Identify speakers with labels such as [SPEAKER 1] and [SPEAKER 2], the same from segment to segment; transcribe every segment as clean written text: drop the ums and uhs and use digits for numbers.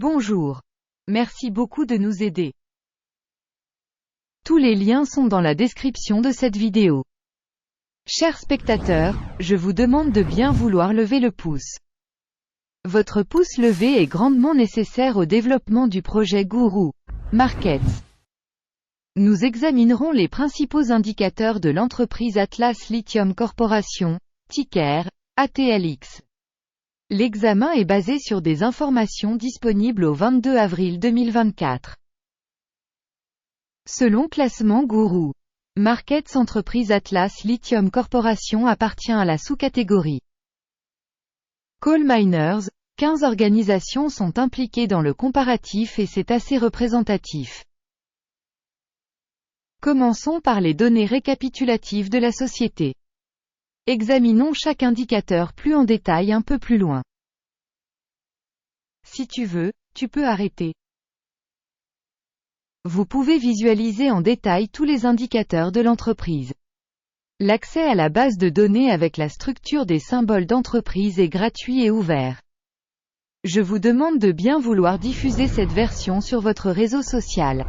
[SPEAKER 1] Bonjour. Merci beaucoup de nous aider. Tous les liens sont dans la description de cette vidéo. Chers spectateurs, je vous demande de bien vouloir lever le pouce. Votre pouce levé est grandement nécessaire au développement du projet Guru Markets. Nous examinerons les principaux indicateurs de l'entreprise Atlas Lithium Corporation, ticker ATLX. L'examen est basé sur des informations disponibles au 22 avril 2024. Selon classement Guru Markets, entreprise Atlas Lithium Corporation appartient à la sous-catégorie Coal Miners. 15 organisations sont impliquées dans le comparatif et c'est assez représentatif. Commençons par les données récapitulatives de la société. Examinons chaque indicateur plus en détail un peu plus loin. Si tu veux, tu peux arrêter. Vous pouvez visualiser en détail tous les indicateurs de l'entreprise. L'accès à la base de données avec la structure des symboles d'entreprise est gratuit et ouvert. Je vous demande de bien vouloir diffuser cette version sur votre réseau social.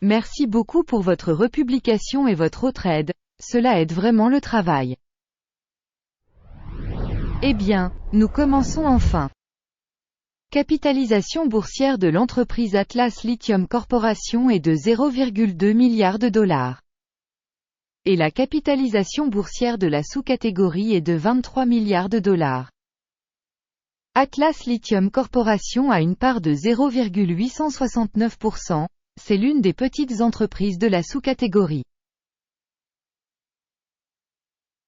[SPEAKER 1] Merci beaucoup pour votre republication et votre autre aide, cela aide vraiment le travail. Eh bien, nous commençons enfin. Capitalisation boursière de l'entreprise Atlas Lithium Corporation est de 0,2 milliard de dollars. Et la capitalisation boursière de la sous-catégorie est de 23 milliards de dollars. Atlas Lithium Corporation a une part de 0,869%, c'est l'une des petites entreprises de la sous-catégorie.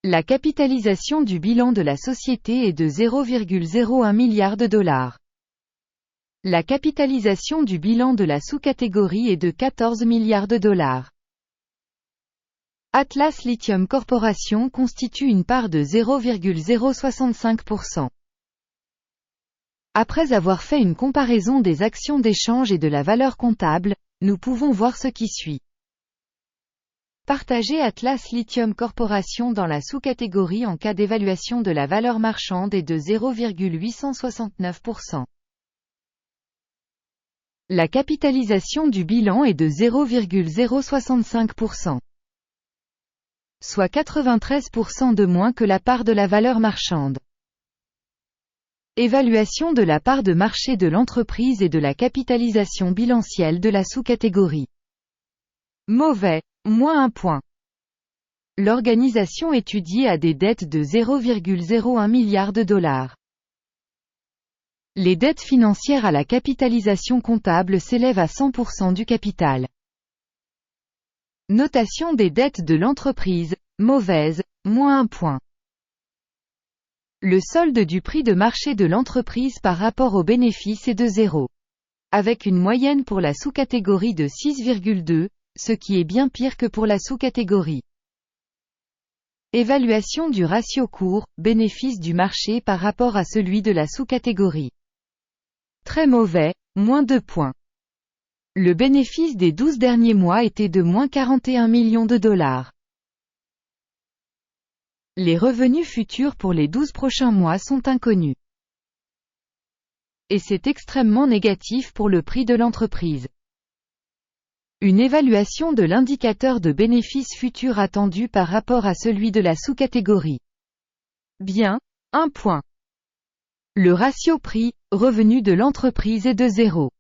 [SPEAKER 1] La capitalisation du bilan de la société est de 0,01 milliard de dollars. La capitalisation du bilan de la sous-catégorie est de 14 milliards de dollars. Atlas Lithium Corporation constitue une part de 0,065%. Après avoir fait une comparaison des actions d'échange et de la valeur comptable, nous pouvons voir ce qui suit. Partager Atlas Lithium Corporation dans la sous-catégorie en cas d'évaluation de la valeur marchande est de 0,869%. La capitalisation du bilan est de 0,065%. Soit 93% de moins que la part de la valeur marchande. Évaluation de la part de marché de l'entreprise et de la capitalisation bilancielle de la sous-catégorie. Mauvais, moins 1 point. L'organisation étudiée a des dettes de 0,01 milliard de dollars. Les dettes financières à la capitalisation comptable s'élèvent à 100% du capital. Notation des dettes de l'entreprise, mauvaise, moins 1 point. Le solde du prix de marché de l'entreprise par rapport au bénéfice est de 0. Avec une moyenne pour la sous-catégorie de 6,2, ce qui est bien pire que pour la sous-catégorie. Évaluation du ratio cours-bénéfice du marché par rapport à celui de la sous-catégorie. Très mauvais, moins 2 points. Le bénéfice des 12 derniers mois était de moins 41 millions de dollars. Les revenus futurs pour les 12 prochains mois sont inconnus. Et c'est extrêmement négatif pour le prix de l'entreprise. Une évaluation de l'indicateur de bénéfice futur attendu par rapport à celui de la sous-catégorie. Bien, 1 point. Le ratio prix-revenu de l'entreprise est de 0.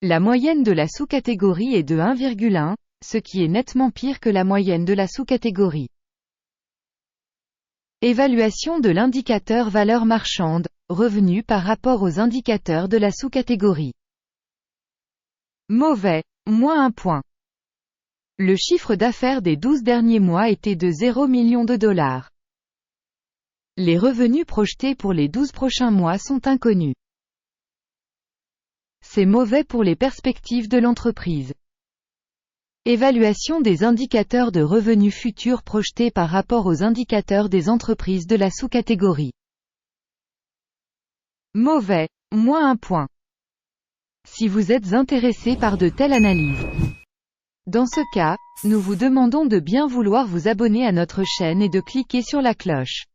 [SPEAKER 1] La moyenne de la sous-catégorie est de 1,1, ce qui est nettement pire que la moyenne de la sous-catégorie. Évaluation de l'indicateur valeur marchande, revenu par rapport aux indicateurs de la sous-catégorie. Mauvais, moins 1 point. Le chiffre d'affaires des 12 derniers mois était de 0 millions de dollars. Les revenus projetés pour les 12 prochains mois sont inconnus. C'est mauvais pour les perspectives de l'entreprise. Évaluation des indicateurs de revenus futurs projetés par rapport aux indicateurs des entreprises de la sous-catégorie. Mauvais, moins 1 point. Si vous êtes intéressé par de telles analyses. Dans ce cas, nous vous demandons de bien vouloir vous abonner à notre chaîne et de cliquer sur la cloche.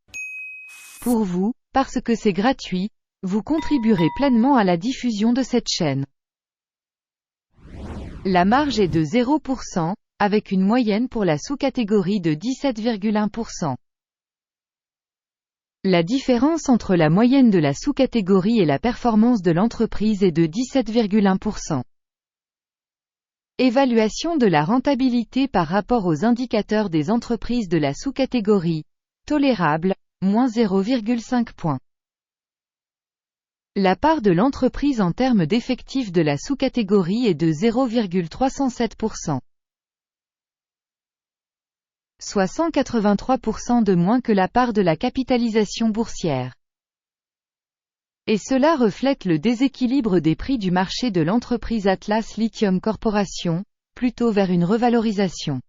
[SPEAKER 1] Pour vous, parce que c'est gratuit, vous contribuerez pleinement à la diffusion de cette chaîne. La marge est de 0%, avec une moyenne pour la sous-catégorie de 17,1%. La différence entre la moyenne de la sous-catégorie et la performance de l'entreprise est de 17,1%. Évaluation de la rentabilité par rapport aux indicateurs des entreprises de la sous-catégorie. Tolérable, moins 0,5 points. La part de l'entreprise en termes d'effectifs de la sous-catégorie est de 0,307%. Soit 183% de moins que la part de la capitalisation boursière. Et cela reflète le déséquilibre des prix du marché de l'entreprise Atlas Lithium Corporation, plutôt vers une revalorisation.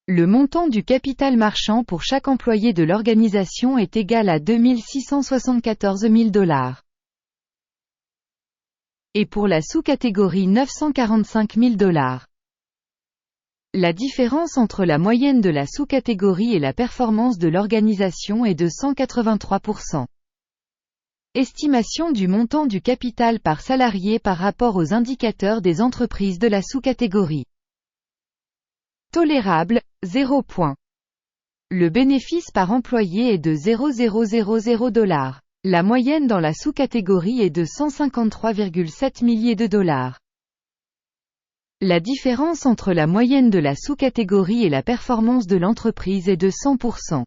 [SPEAKER 1] Le montant du capital marchand pour chaque employé de l'organisation est égal à 2 674 000 $. Et pour la sous-catégorie 945 000 $. La différence entre la moyenne de la sous-catégorie et la performance de l'organisation est de 183%. Estimation du montant du capital par salarié par rapport aux indicateurs des entreprises de la sous-catégorie. Tolérable, 0 points. Le bénéfice par employé est de 0,000 $. La moyenne dans la sous-catégorie est de 153,7 milliers de $. La différence entre la moyenne de la sous-catégorie et la performance de l'entreprise est de 100%.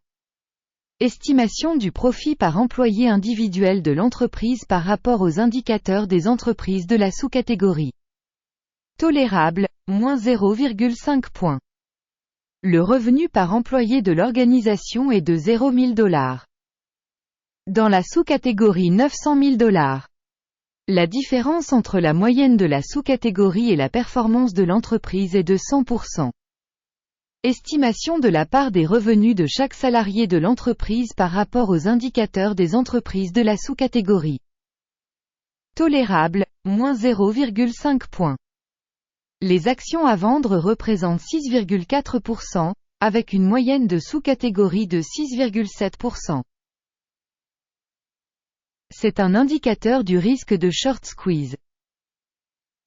[SPEAKER 1] Estimation du profit par employé individuel de l'entreprise par rapport aux indicateurs des entreprises de la sous-catégorie. Tolérable, moins 0,5 points. Le revenu par employé de l'organisation est de 0 000 $. Dans la sous-catégorie 900 000 $. La différence entre la moyenne de la sous-catégorie et la performance de l'entreprise est de 100%. Estimation de la part des revenus de chaque salarié de l'entreprise par rapport aux indicateurs des entreprises de la sous-catégorie. Tolérable, moins 0,5 points. Les actions à vendre représentent 6,4%, avec une moyenne de sous-catégorie de 6,7%. C'est un indicateur du risque de short squeeze.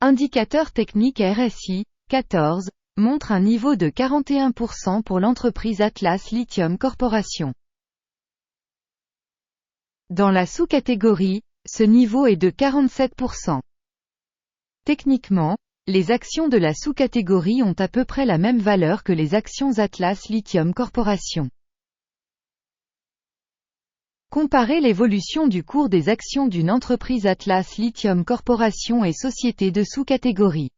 [SPEAKER 1] Indicateur technique RSI, 14, montre un niveau de 41% pour l'entreprise Atlas Lithium Corporation. Dans la sous-catégorie, ce niveau est de 47%. Techniquement, les actions de la sous-catégorie ont à peu près la même valeur que les actions Atlas Lithium Corporation. Comparez l'évolution du cours des actions d'une entreprise Atlas Lithium Corporation et société de sous-catégorie.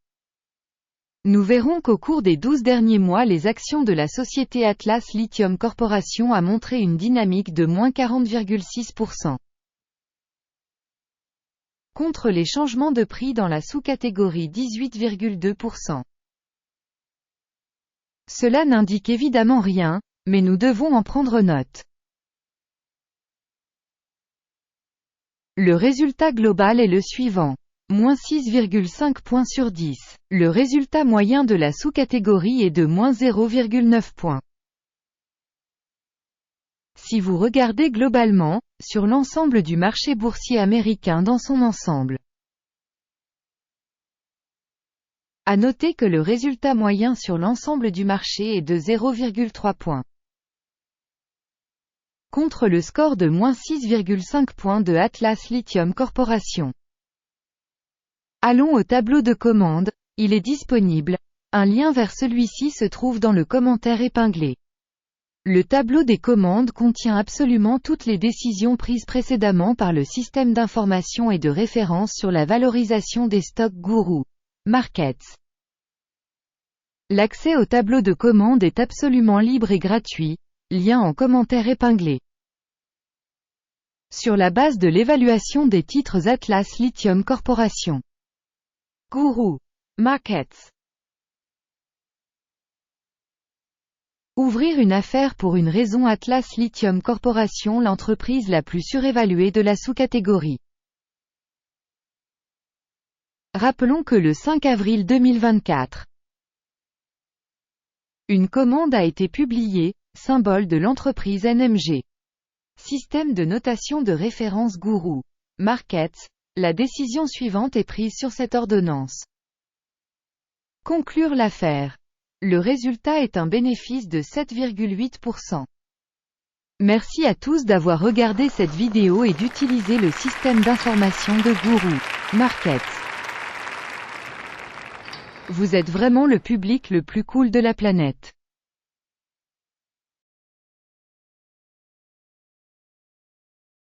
[SPEAKER 1] Nous verrons qu'au cours des 12 derniers mois les actions de la société Atlas Lithium Corporation a montré une dynamique de moins 40,6%. Contre les changements de prix dans la sous-catégorie 18,2%. Cela n'indique évidemment rien, mais nous devons en prendre note. Le résultat global est le suivant. Moins 6,5 points sur 10. Le résultat moyen de la sous-catégorie est de moins 0,9 points. Si vous regardez globalement, sur l'ensemble du marché boursier américain dans son ensemble. À noter que le résultat moyen sur l'ensemble du marché est de 0,3 points. Contre le score de moins 6,5 points de Atlas Lithium Corporation. Allons au tableau de commande, il est disponible, un lien vers celui-ci se trouve dans le commentaire épinglé. Le tableau des commandes contient absolument toutes les décisions prises précédemment par le système d'information et de référence sur la valorisation des stocks Guru Markets. L'accès au tableau de commande est absolument libre et gratuit, lien en commentaire épinglé. Sur la base de l'évaluation des titres Atlas Lithium Corporation. Guru Markets. Ouvrir une affaire pour une raison Atlas Lithium Corporation, l'entreprise la plus surévaluée de la sous-catégorie. Rappelons que le 5 avril 2024, une commande a été publiée, symbole de l'entreprise NMG. Système de notation de référence Guru. Markets. La décision suivante est prise sur cette ordonnance. Conclure l'affaire. Le résultat est un bénéfice de 7,8%. Merci à tous d'avoir regardé cette vidéo et d'utiliser le système d'information de Guru. Markets. Vous êtes vraiment le public le plus cool de la planète.